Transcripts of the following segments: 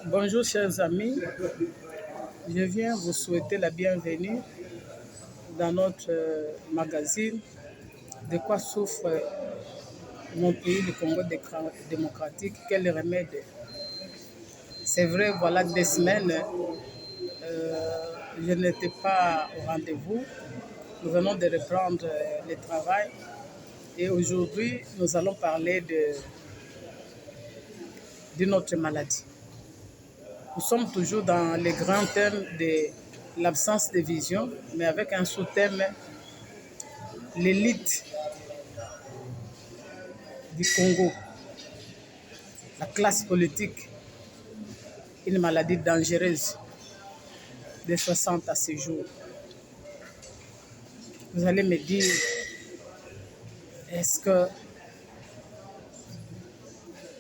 Bonjour chers amis, je viens vous souhaiter la bienvenue dans notre magazine De quoi souffre mon pays, le Congo démocratique, quel remède. C'est vrai, voilà 2 semaines, je n'étais pas au rendez-vous. Nous venons de reprendre le travail et aujourd'hui, nous allons parler de notre maladie. Nous sommes toujours dans les grands thèmes de l'absence de vision, mais avec un sous-thème, l'élite du Congo, la classe politique, une maladie dangereuse de 60 à ce jour. Vous allez me dire, est-ce que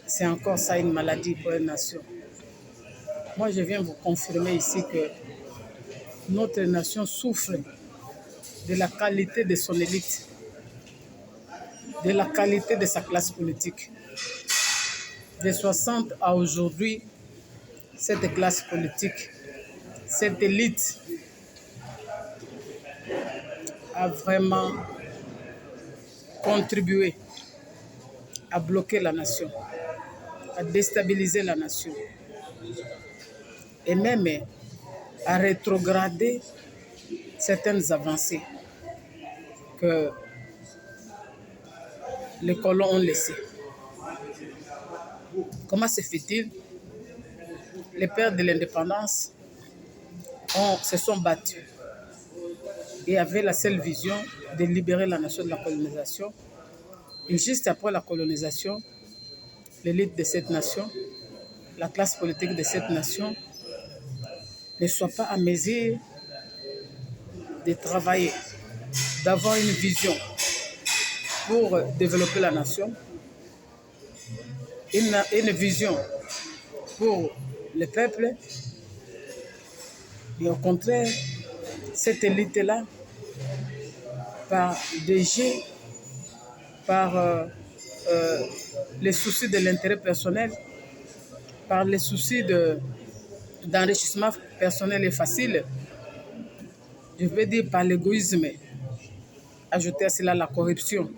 c'est encore ça une maladie pour une nation? Moi, je viens vous confirmer ici que notre nation souffre de la qualité de son élite, de la qualité de sa classe politique. De 60 à aujourd'hui, cette classe politique, cette élite a vraiment contribué à bloquer la nation, à déstabiliser la nation et même à rétrograder certaines avancées que les colons ont laissées. Comment se fait-il? Les pères de l'indépendance se sont battus et avaient la seule vision de libérer la nation de la colonisation. Et juste après la colonisation, l'élite de cette nation, la classe politique de cette nation, ne soit pas à mesure de travailler, d'avoir une vision pour développer la nation, une vision pour le peuple. Et au contraire, cette élite-là, par des jets, par les soucis de l'intérêt personnel, par les soucis d'enrichissement personnel et facile, je veux dire par l'égoïsme, ajouter à cela la corruption,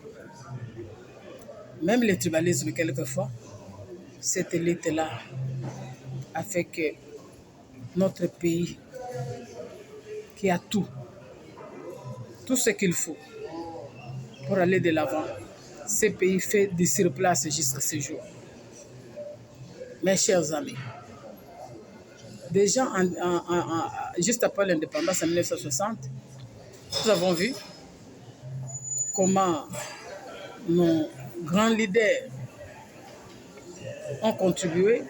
même le tribalisme quelquefois, cette élite-là a fait que notre pays, qui a tout ce qu'il faut pour aller de l'avant, ce pays fait du surplace jusqu'à ce jour. Mes chers amis, déjà juste après l'indépendance en 1960, nous avons vu comment nos grands leaders ont contribué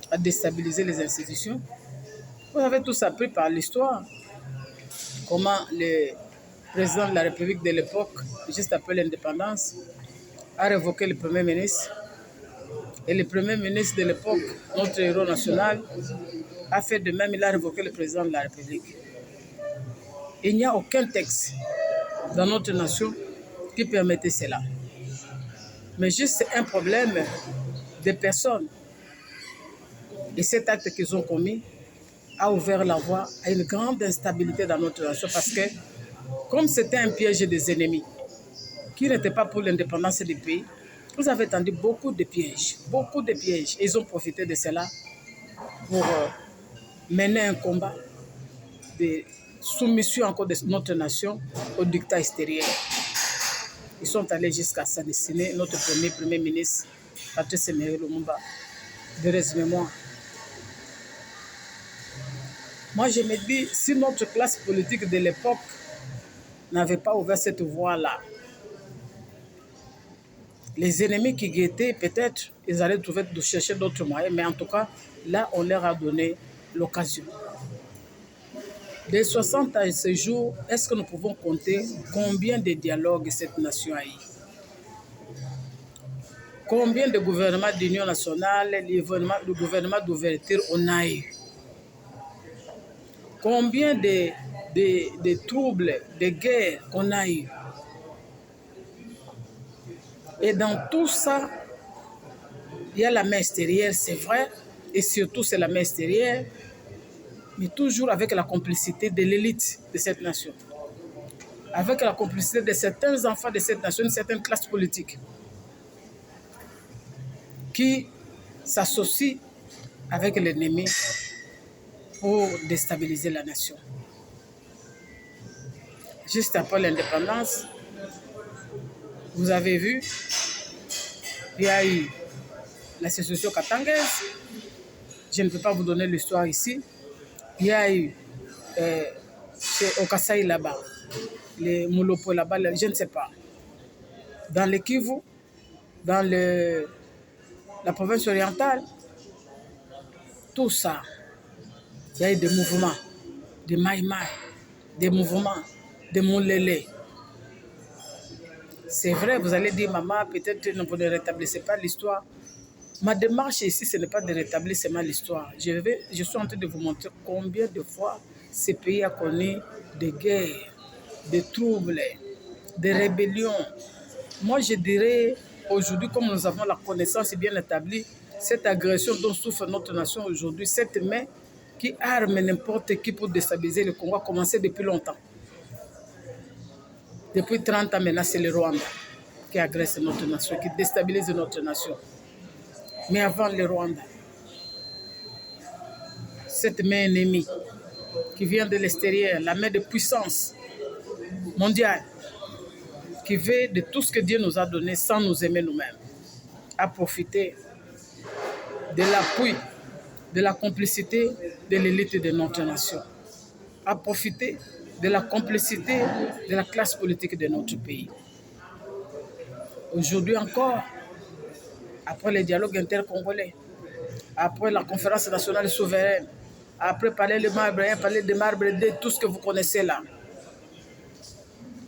à déstabiliser les institutions. Vous avez tous appris par l'histoire comment le président de la République de l'époque, juste après l'indépendance, a révoqué le Premier ministre. Et le Premier ministre de l'époque, notre héros national, a fait de même, il a révoqué le président de la République. Il n'y a aucun texte dans notre nation qui permettait cela. Mais juste un problème de personnes. Et cet acte qu'ils ont commis a ouvert la voie à une grande instabilité dans notre nation parce que, comme c'était un piège des ennemis qui n'était pas pour l'indépendance du pays, vous avez tendu beaucoup de pièges. Et ils ont profité de cela pour mener un combat de soumission encore de notre nation au dictat extérieur. Ils sont allés jusqu'à assassiner notre premier ministre, Patrice Emery Lumumba, de mémoire. Moi, je me dis, si notre classe politique de l'époque n'avait pas ouvert cette voie-là, les ennemis qui guettaient, peut-être, ils allaient chercher d'autres moyens, mais en tout cas, là, on leur a donné l'occasion. De 60 à ce jour, est-ce que nous pouvons compter combien de dialogues cette nation a eu? Combien de gouvernements d'union nationale, de gouvernements d'ouverture on a eu? Combien de troubles, de guerres qu'on a eu? Et dans tout ça, il y a la main extérieure, c'est vrai, et surtout c'est la main extérieure, mais toujours avec la complicité de l'élite de cette nation, avec la complicité de certains enfants de cette nation, une certaine classe politique, qui s'associent avec l'ennemi pour déstabiliser la nation. Juste après l'indépendance, vous avez vu, il y a eu la sécession katangaise. Je ne peux pas vous donner l'histoire ici. Il y a eu au Kasaï là-bas, les Moulopo là-bas, je ne sais pas. Dans le Kivu, dans la province orientale, tout ça, il y a eu des mouvements, des Maïmaï, des mouvements, des Moulélé. C'est vrai, vous allez dire, maman, peut-être que vous ne rétablissez pas l'histoire. Ma démarche ici, ce n'est pas de rétablir seulement l'histoire. Je suis en train de vous montrer combien de fois ce pays a connu des guerres, des troubles, des rébellions. Moi, je dirais, aujourd'hui, comme nous avons la connaissance bien établie, cette agression dont souffre notre nation aujourd'hui, cette main qui arme n'importe qui pour déstabiliser le Congo a commencé depuis longtemps. Depuis 30 ans maintenant, c'est le Rwanda qui agresse notre nation, qui déstabilise notre nation. Mais avant le Rwanda, cette main ennemie qui vient de l'extérieur, la main de puissance mondiale, qui veut de tout ce que Dieu nous a donné sans nous aimer nous-mêmes, a profité de l'appui, de la complicité de l'élite de notre nation, a profité de la complicité de la classe politique de notre pays. Aujourd'hui encore, après les dialogues intercongolais, après la conférence nationale souveraine, après parler de marbre, de tout ce que vous connaissez là,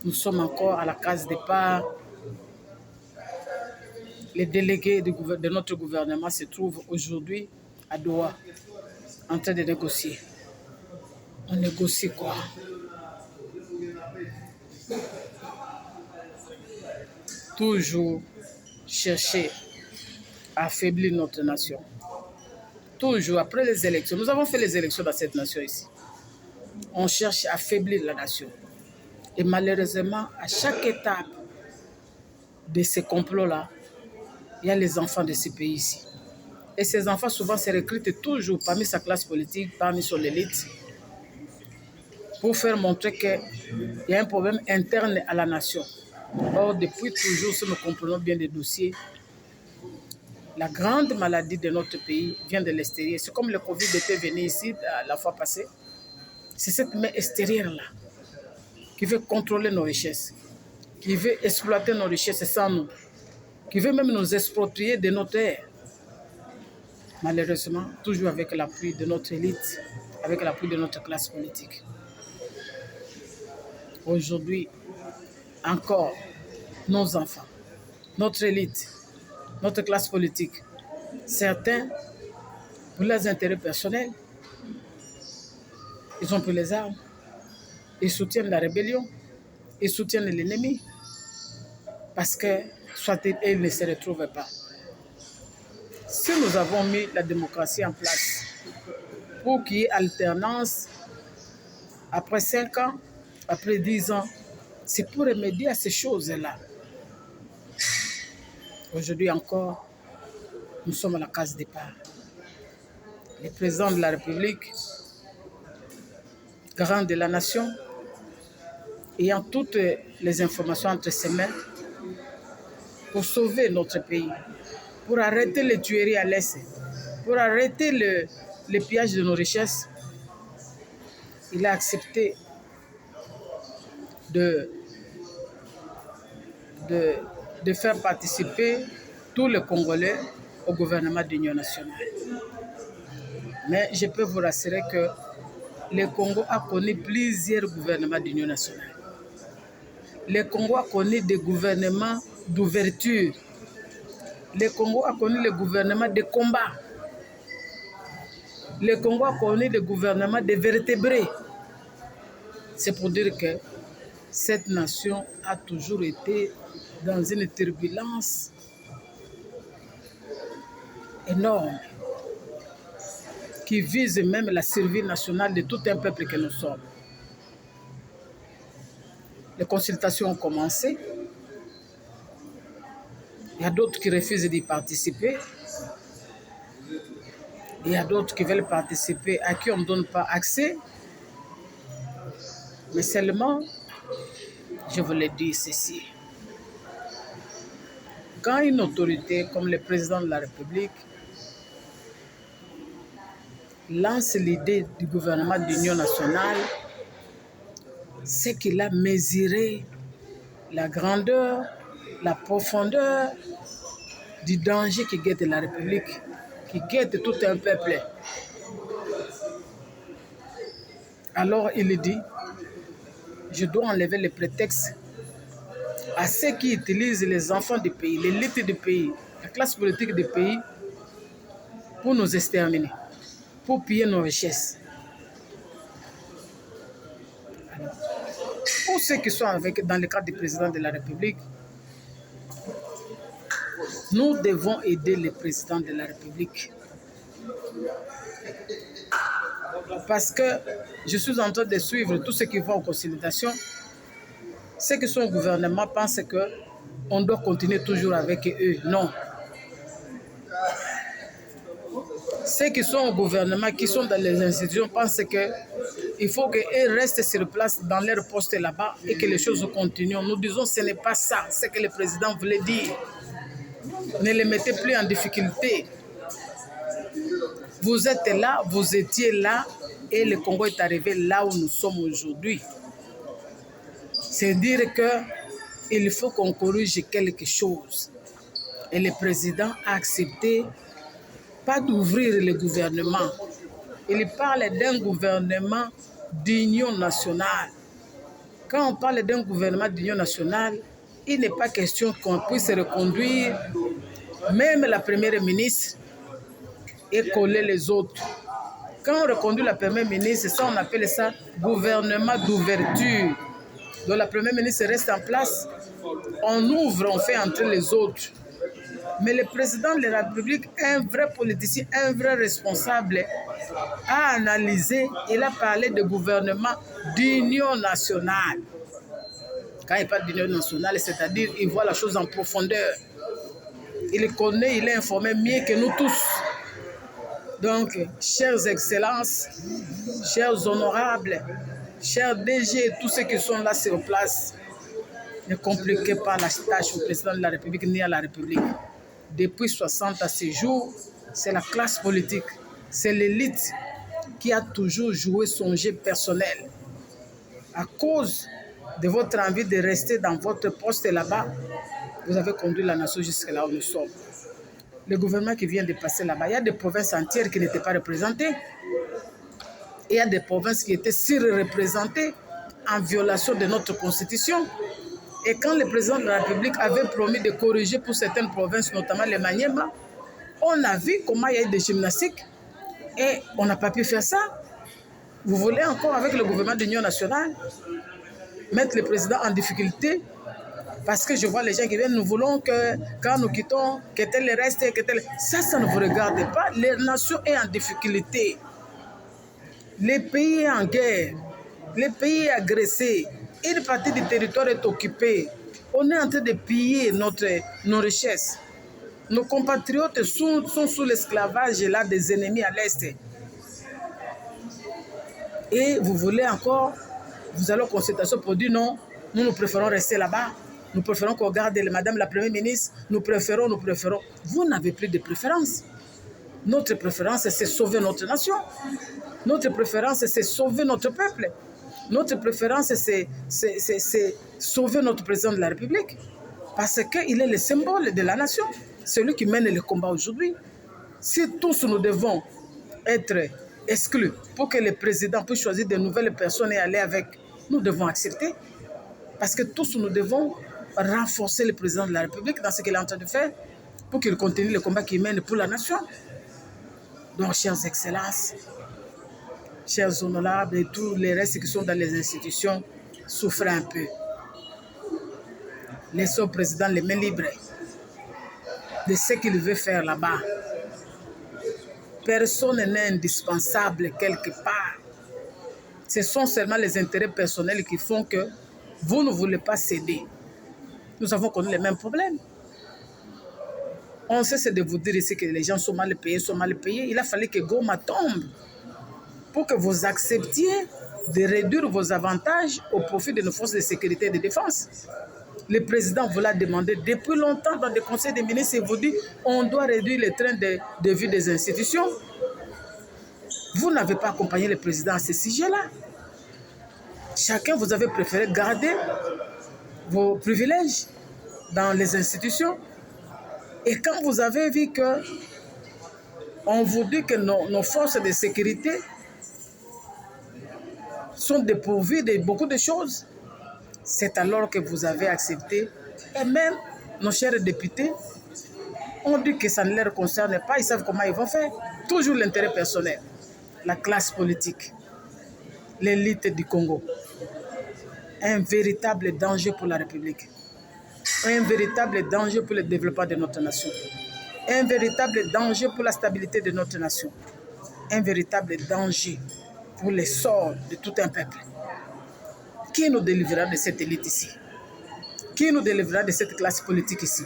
nous sommes encore à la case départ. Les délégués de notre gouvernement se trouvent aujourd'hui à Doha, en train de négocier. On négocie quoi? Toujours chercher à affaiblir notre nation. Toujours après les élections. Nous avons fait les élections dans cette nation ici. On cherche à affaiblir la nation. Et malheureusement, à chaque étape de ces complots-là, il y a les enfants de ce pays ici. Et ces enfants souvent se recrutent toujours parmi sa classe politique, parmi son élite, pour faire montrer qu'il y a un problème interne à la nation. Or, depuis toujours, si nous comprenons bien les dossiers, la grande maladie de notre pays vient de l'extérieur. C'est comme le Covid était venu ici la fois passée. C'est cette main extérieure-là qui veut contrôler nos richesses, qui veut exploiter nos richesses sans nous, qui veut même nous exproprier de nos terres. Malheureusement, toujours avec l'appui de notre élite, avec l'appui de notre classe politique. Aujourd'hui, encore, nos enfants, notre élite, notre classe politique, certains, pour leurs intérêts personnels, ils ont pris les armes, ils soutiennent la rébellion, ils soutiennent l'ennemi, parce que soit ils ne se retrouvent pas. Si nous avons mis la démocratie en place pour qu'il y ait alternance, après 5 ans, après 10 ans, c'est pour remédier à ces choses-là. Aujourd'hui encore, nous sommes à la case départ. Le président de la République, garant de la nation, ayant toutes les informations entre ses mains pour sauver notre pays, pour arrêter les tueries à l'Est, pour arrêter le pillage de nos richesses, il a accepté de faire participer tous les Congolais au gouvernement d'union nationale. Mais je peux vous rassurer que le Congo a connu plusieurs gouvernements d'union nationale. Le Congo a connu des gouvernements d'ouverture. Le Congo a connu le gouvernement de combat. Le Congo a connu le gouvernement des vertébrés. C'est pour dire que cette nation a toujours été dans une turbulence énorme. qui vise même la survie nationale de tout un peuple que nous sommes. Les consultations ont commencé. Il y a d'autres qui refusent d'y participer. Il y a d'autres qui veulent participer, à qui on ne donne pas accès. Mais seulement, je voulais dire ceci. Quand une autorité comme le président de la République lance l'idée du gouvernement d'union nationale, c'est qu'il a mesuré la grandeur, la profondeur du danger qui guette la République, qui guette tout un peuple. Alors il dit, je dois enlever les prétextes à ceux qui utilisent les enfants du pays, l'élite du pays, la classe politique du pays, pour nous exterminer, pour piller nos richesses. Alors, pour ceux qui sont dans le cadre du président de la République, nous devons aider le président de la République. Parce que je suis en train de suivre tout ce qui va en consolidation. Ceux qui sont au gouvernement pensent qu'on doit continuer toujours avec eux. Non. Ceux qui sont au gouvernement, qui sont dans les institutions, pensent qu'il faut qu'ils restent sur place dans leur poste là-bas et que les choses continuent. Nous disons que ce n'est pas ça, ce que le président voulait dire. Ne les mettez plus en difficulté. Vous êtes là, vous étiez là, et le Congo est arrivé là où nous sommes aujourd'hui. C'est dire qu'il faut qu'on corrige quelque chose. Et le président a accepté pas d'ouvrir le gouvernement. Il parle d'un gouvernement d'union nationale. Quand on parle d'un gouvernement d'union nationale, il n'est pas question qu'on puisse reconduire même la première ministre et coller les autres. Quand on reconduit la première ministre, ça on appelle ça gouvernement d'ouverture. Donc la première ministre reste en place, on ouvre, on fait entrer les autres. Mais le président de la République, un vrai politicien, un vrai responsable, a analysé, il a parlé de gouvernement d'union nationale. Quand il parle d'union nationale, c'est-à-dire qu'il voit la chose en profondeur. Il connaît, il est informé mieux que nous tous. Donc, chères excellences, chers honorables, chers DG et tous ceux qui sont là sur place, ne compliquez pas la tâche au président de la République ni à la République. Depuis 60 à ce jour, c'est la classe politique, c'est l'élite qui a toujours joué son jeu personnel. À cause de votre envie de rester dans votre poste là-bas, vous avez conduit la nation jusque là où nous sommes. Le gouvernement qui vient de passer là-bas, il y a des provinces entières qui n'étaient pas représentées. Il y a des provinces qui étaient surreprésentées en violation de notre constitution. Et quand le président de la République avait promis de corriger pour certaines provinces, notamment le Maniema, on a vu comment il y a eu des gymnastiques et on n'a pas pu faire ça. Vous voulez encore, avec le gouvernement d'union nationale, mettre le président en difficulté? Parce que je vois les gens qui viennent, nous voulons que quand nous quittons, que tel reste, que tel... Ça ne vous regarde pas. La nation est en difficulté. Le pays est en guerre. Le pays est agressé. Une partie du territoire est occupée. On est en train de piller nos richesses. Nos compatriotes sont sous l'esclavage là des ennemis à l'Est. Et vous voulez encore, vous allez en consultation pour dire non, nous préférons rester là-bas. Nous préférons qu'on garde Madame la Première ministre. Nous préférons. Vous n'avez plus de préférence. Notre préférence, c'est sauver notre nation. Notre préférence, c'est sauver notre peuple. Notre préférence, c'est sauver notre président de la République. Parce qu'il est le symbole de la nation. Celui qui mène le combat aujourd'hui. Si tous nous devons être exclus pour que le président puisse choisir de nouvelles personnes et aller avec, nous devons accepter. Parce que tous nous devons renforcer le président de la République dans ce qu'il est en train de faire pour qu'il continue le combat qu'il mène pour la nation. Donc, chères excellences, chers honorables et tous les restes qui sont dans les institutions, souffrent un peu. Laissons au président les mains libres de ce qu'il veut faire là-bas. Personne n'est indispensable quelque part. Ce sont seulement les intérêts personnels qui font que vous ne voulez pas céder. Nous avons connu les mêmes problèmes. On cesse de vous dire ici que les gens sont mal payés, Il a fallu que Goma tombe pour que vous acceptiez de réduire vos avantages au profit de nos forces de sécurité et de défense. Le président vous l'a demandé depuis longtemps dans des conseils des ministres et vous dit on doit réduire le train de vie des institutions. Vous n'avez pas accompagné le président à ce sujet-là. Chacun, vous avez préféré garder vos privilèges dans les institutions. Et quand vous avez vu que on vous dit que nos forces de sécurité sont dépourvues de beaucoup de choses, c'est alors que vous avez accepté. Et même nos chers députés ont dit que ça ne leur concerne pas, ils savent comment ils vont faire. Toujours l'intérêt personnel, la classe politique, l'élite du Congo. Un véritable danger pour la République. Un véritable danger pour le développement de notre nation. Un véritable danger pour la stabilité de notre nation. Un véritable danger pour le sort de tout un peuple. Qui nous délivrera de cette élite ici? Qui nous délivrera de cette classe politique ici?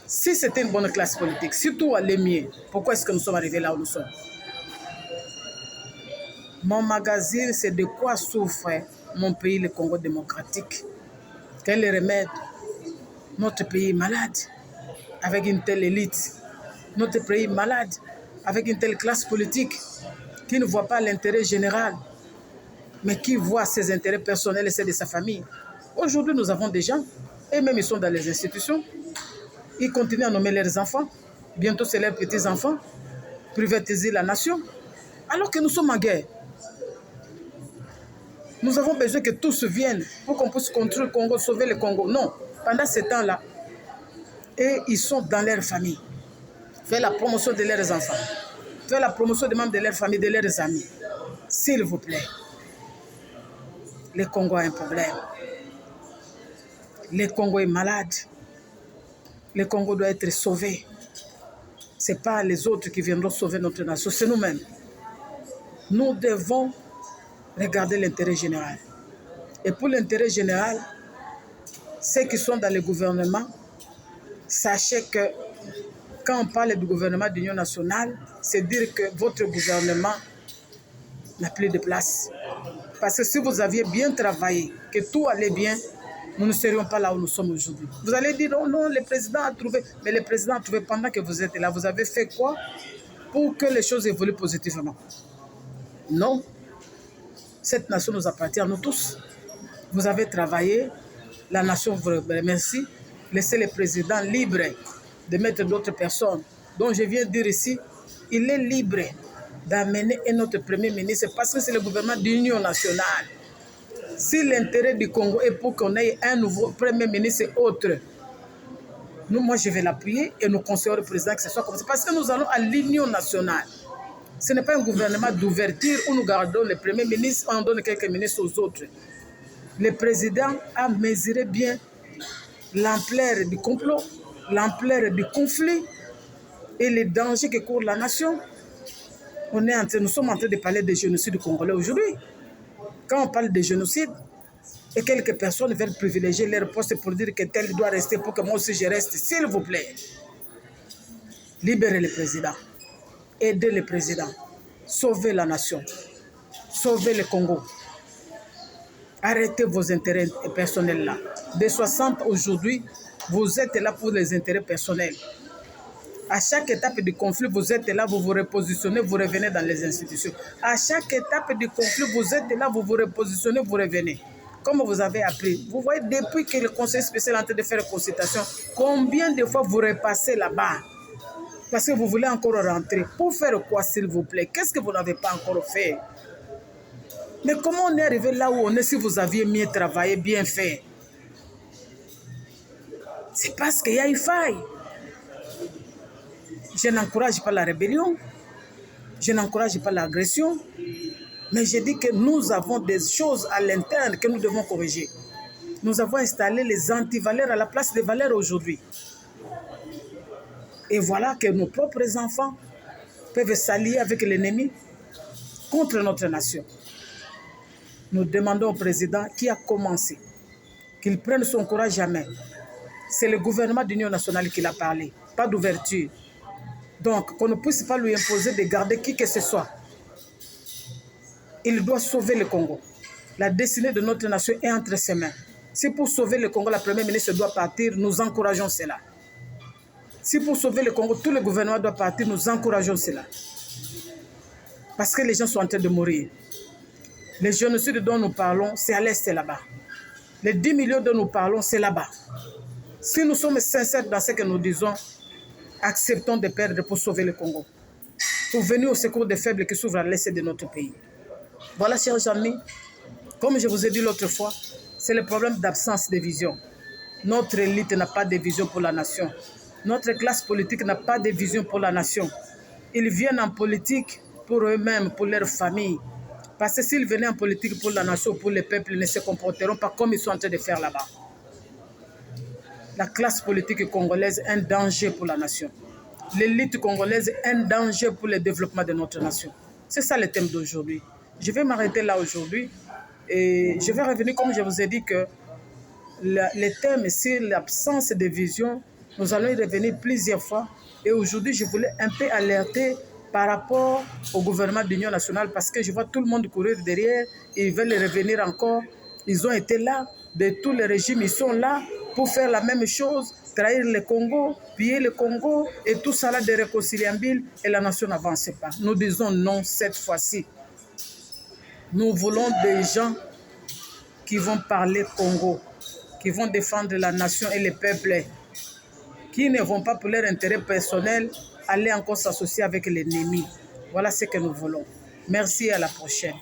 Si c'était une bonne classe politique, si tout allait mieux, pourquoi est-ce que nous sommes arrivés là où nous sommes? Mon magazine, c'est de quoi souffre mon pays, le Congo démocratique. Quel est le remède? Notre pays est malade avec une telle élite. Notre pays est malade avec une telle classe politique qui ne voit pas l'intérêt général, mais qui voit ses intérêts personnels et ceux de sa famille. Aujourd'hui, nous avons des gens, et même ils sont dans les institutions, ils continuent à nommer leurs enfants, bientôt c'est leurs petits-enfants, privatiser la nation, alors que nous sommes en guerre. Nous avons besoin que tous viennent pour qu'on puisse contrôler le Congo, sauver le Congo. Non, pendant ce temps-là, et ils sont dans leur famille. Faire la promotion de leurs enfants, faire la promotion des membres de leur famille, de leurs amis. S'il vous plaît, le Congo a un problème. Le Congo est malade. Le Congo doit être sauvé. Ce n'est pas les autres qui viendront sauver notre nation, c'est nous-mêmes. Nous devons regarder l'intérêt général. Et pour l'intérêt général, ceux qui sont dans le gouvernement, sachez que quand on parle du gouvernement d'union nationale, c'est dire que votre gouvernement n'a plus de place. Parce que si vous aviez bien travaillé, que tout allait bien, nous ne serions pas là où nous sommes aujourd'hui. Vous allez dire, oh non, le président a trouvé. Mais le président a trouvé pendant que vous êtes là. Vous avez fait quoi pour que les choses évoluent positivement? Non. Cette nation nous appartient à nous tous. Vous avez travaillé, la nation vous remercie. Laissez le président libre de mettre d'autres personnes. Donc je viens de dire ici, il est libre d'amener un autre premier ministre parce que c'est le gouvernement d'union nationale. Si l'intérêt du Congo est pour qu'on ait un nouveau premier ministre et autre, moi je vais l'appuyer et nous conseillons au président que ce soit comme ça. Parce que nous allons à l'union nationale. Ce n'est pas un gouvernement d'ouverture où nous gardons le premier ministre, on donne quelques ministres aux autres. Le président a mesuré bien l'ampleur du complot, l'ampleur du conflit et les dangers que court la nation. Nous sommes en train de parler de génocide congolais aujourd'hui. Quand on parle de génocide, et quelques personnes veulent privilégier leur poste pour dire que tel doit rester pour que moi aussi je reste, s'il vous plaît, libérez le président, aidez le président, sauvez la nation, sauvez le Congo. Arrêtez vos intérêts personnels là. De 60 aujourd'hui, vous êtes là pour les intérêts personnels. À chaque étape du conflit, vous êtes là, vous vous repositionnez, vous revenez dans les institutions. À chaque étape du conflit, vous êtes là, vous vous repositionnez, vous revenez. Comme vous avez appris, vous voyez, depuis que le conseil spécial est en train de faire une consultation, combien de fois vous repassez là-bas? Parce que vous voulez encore rentrer. Pour faire quoi, s'il vous plaît? Qu'est-ce que vous n'avez pas encore fait? Mais comment on est arrivé là où on est si vous aviez mieux travaillé, bien fait? C'est parce qu'il y a une faille. Je n'encourage pas la rébellion, je n'encourage pas l'agression, mais je dis que nous avons des choses à l'interne que nous devons corriger. Nous avons installé les antivaleurs à la place des valeurs aujourd'hui. Et voilà que nos propres enfants peuvent s'allier avec l'ennemi contre notre nation. Nous demandons au président qui a commencé qu'il prenne son courage à main. C'est le gouvernement d'union nationale qui l'a parlé, pas d'ouverture. Donc, qu'on ne puisse pas lui imposer de garder qui que ce soit. Il doit sauver le Congo. La destinée de notre nation est entre ses mains. Si pour sauver le Congo, la première ministre doit partir, nous encourageons cela. Si pour sauver le Congo, tout le gouvernement doit partir, nous encourageons cela. Parce que les gens sont en train de mourir. Les génocides dont nous parlons, c'est à l'est, c'est là-bas. Les 10 millions dont nous parlons, c'est là-bas. Si nous sommes sincères dans ce que nous disons, acceptons de perdre pour sauver le Congo. Pour venir au secours des faibles qui s'ouvrent à l'est de notre pays. Voilà, chers amis, comme je vous ai dit l'autre fois, c'est le problème d'absence de vision. Notre élite n'a pas de vision pour la nation. Notre classe politique n'a pas de vision pour la nation. Ils viennent en politique pour eux-mêmes, pour leur famille. Parce que s'ils venaient en politique pour la nation, pour le peuple, ils ne se comporteront pas comme ils sont en train de faire là-bas. La classe politique congolaise est un danger pour la nation. L'élite congolaise est un danger pour le développement de notre nation. C'est ça le thème d'aujourd'hui. Je vais m'arrêter là aujourd'hui et je vais revenir, comme je vous ai dit, que le thème, c'est l'absence de vision. Nous allons y revenir plusieurs fois. Et aujourd'hui, je voulais un peu alerter par rapport au gouvernement d'union nationale parce que je vois tout le monde courir derrière. Ils veulent revenir encore. Ils ont été là. De tous les régimes, ils sont là pour faire la même chose, trahir le Congo, piller le Congo et tout ça là irréconciliable et la nation n'avance pas. Nous disons non cette fois-ci. Nous voulons des gens qui vont parler Congo, qui vont défendre la nation et le peuple, qui ne vont pas pour leur intérêt personnel aller encore s'associer avec l'ennemi. Voilà ce que nous voulons. Merci et à la prochaine.